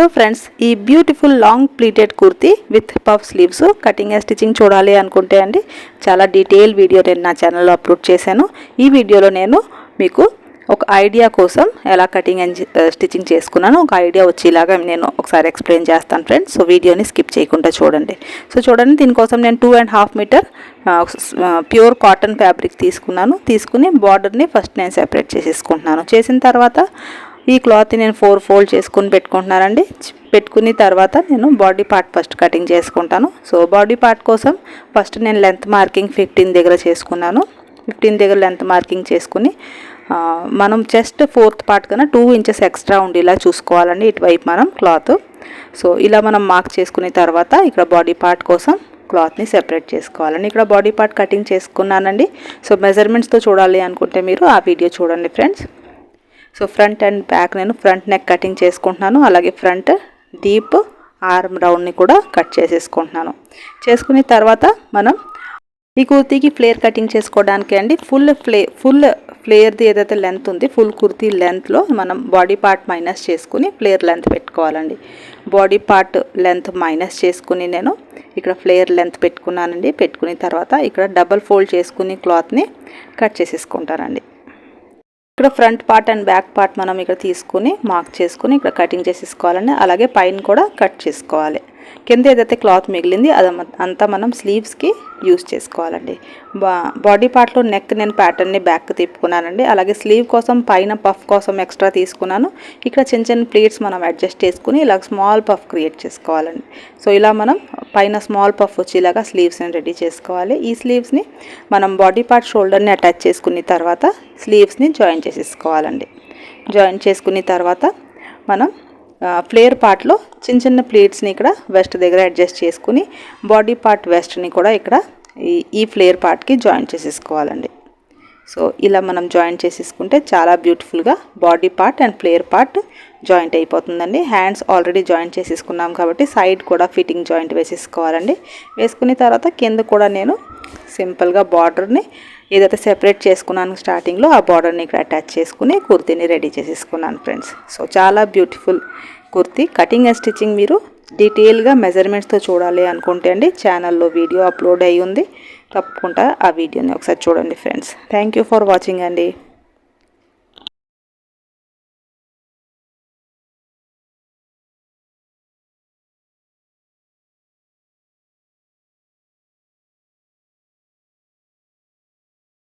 Hello friends, ఈ beautiful long pleated kurti with puff sleeves cutting and stitching చూడాలి అనుకుంటే అండి చాలా డీటెయిల్ వీడియో నేను నా ఛానల్లో అప్లోడ్ చేశాను. ఈ వీడియోలో నేను మీకు ఒక ఐడియా కోసం ఎలా కటింగ్ అండ్ స్టిచ్చింగ్ చేసుకున్నాను ఒక ఐడియా వచ్చేలాగా నేను ఒకసారి ఎక్స్ప్లెయిన్ చేస్తాను ఫ్రెండ్స్. సో వీడియోని స్కిప్ చేయకుండా చూడండి. సో చూడండి, దీనికోసం నేను 2.5 మీటర్ ప్యూర్ కాటన్ ఫ్యాబ్రిక్ తీసుకుని బార్డర్ని ఫస్ట్ నేను సెపరేట్ చేసేసుకుంటున్నాను. చేసిన తర్వాత ఈ క్లాత్ని నేను 4 ఫోల్డ్ చేసుకుని పెట్టుకుంటున్నానండి. పెట్టుకుని తర్వాత నేను బాడీ పార్ట్ ఫస్ట్ కటింగ్ చేసుకుంటాను. సో బాడీ పార్ట్ కోసం ఫస్ట్ నేను లెంత్ మార్కింగ్ 15 దగ్గర చేసుకున్నాను. 15 దగ్గర లెంత్ మార్కింగ్ చేసుకుని మనం చెస్ట్ 4th పార్ట్ కన్నా 2 ఇంచెస్ ఎక్స్ట్రా ఉండేలా చూసుకోవాలండి ఇటువైపు మనం క్లాత్. సో ఇలా మనం మార్క్ చేసుకున్న తర్వాత ఇక్కడ బాడీ పార్ట్ కోసం క్లాత్ని సెపరేట్ చేసుకోవాలండి. ఇక్కడ బాడీ పార్ట్ కటింగ్ చేసుకున్నానండి. సో మెజర్మెంట్స్తో చూడాలి అనుకుంటే మీరు ఆ వీడియో చూడండి friends. So front and back నేను ఫ్రంట్ నెక్ కటింగ్ చేసుకుంటున్నాను. అలాగే ఫ్రంట్ డీప్ ఆర్మ్ రౌండ్ని కూడా కట్ చేసేసుకుంటున్నాను. చేసుకున్న తర్వాత మనం ఈ కుర్తీకి ఫ్లేర్ కటింగ్ చేసుకోవడానికి అండి ఫుల్ ఫ్లేర్ది ఏదైతే లెంత్ ఉంది ఫుల్ కుర్తీ లెంత్లో మనం బాడీ పార్ట్ మైనస్ చేసుకుని ఫ్లేర్ లెంత్ పెట్టుకోవాలండి. బాడీ పార్ట్ లెంత్ మైనస్ చేసుకుని నేను ఇక్కడ ఫ్లేర్ లెంత్ పెట్టుకున్నానండి. పెట్టుకున్న తర్వాత ఇక్కడ డబల్ ఫోల్డ్ చేసుకుని క్లాత్ని కట్ చేసేసుకుంటానండి. ఇక్కడ front part and back part మనం ఇక్కడ తీసుకుని మార్క్ చేసుకుని ఇక్కడ కటింగ్ చేసేసుకోవాలండి. అలాగే పైన కూడా కట్ చేసుకోవాలి. కింద ఏదైతే క్లాత్ మిగిలింది అదంతా మనం స్లీవ్స్కి యూజ్ చేసుకోవాలండి. బాడీ పార్ట్లో నెక్ నేను ప్యాటర్న్ని బ్యాక్ తిప్పుకున్నానండి. అలాగే స్లీవ్ కోసం పైన పఫ్ కోసం ఎక్స్ట్రా తీసుకున్నాను. ఇక్కడ చిన్న చిన్న ప్లేట్స్ మనం అడ్జస్ట్ చేసుకుని ఇలా స్మాల్ పఫ్ క్రియేట్ చేసుకోవాలండి. సో ఇలా మనం పైన స్మాల్ పఫ్ వచ్చేలాగా స్లీవ్స్ని రెడీ చేసుకోవాలి. ఈ స్లీవ్స్ని మనం బాడీ పార్ట్ షోల్డర్ని అటాచ్ చేసుకున్న తర్వాత స్లీవ్స్ని జాయిన్ చేసేసుకోవాలండి. జాయిన్ చేసుకున్న తర్వాత మనం ఫ్లేర్ పార్ట్లో చిన్న చిన్న ప్లేట్స్ని ఇక్కడ వెస్ట్ దగ్గర అడ్జస్ట్ చేసుకుని బాడీ పార్ట్ వెస్ట్ని కూడా ఇక్కడ ఈ ఫ్లేర్ పార్ట్కి జాయిన్ చేసేసుకోవాలండి. సో ఇలా మనం జాయిన్ చేసేసుకుంటే చాలా బ్యూటిఫుల్గా body part and flare part joint అయిపోతుందండి. హ్యాండ్స్ ఆల్రెడీ జాయింట్ చేసేసుకున్నాం కాబట్టి సైడ్ కూడా ఫిట్టింగ్ జాయింట్ వేసేసుకోవాలండి. వేసుకున్న తర్వాత కింద కూడా నేను సింపుల్గా బార్డర్ని ఏదైతే సెపరేట్ చేసుకున్నాను స్టార్టింగ్లో ఆ బార్డర్ని ఇక్కడ అటాచ్ చేసుకుని కుర్తీని రెడీ చేసేసుకున్నాను ఫ్రెండ్స్. సో చాలా beautiful kurti cutting and stitching మీరు డీటెయిల్గా మెజర్మెంట్స్తో చూడాలి అనుకుంటే అండి ఛానల్లో వీడియో అప్లోడ్ అయ్యి ఉంది. తప్పకుండా ఆ వీడియోని ఒకసారి చూడండి friends. Thank you for watching అండి.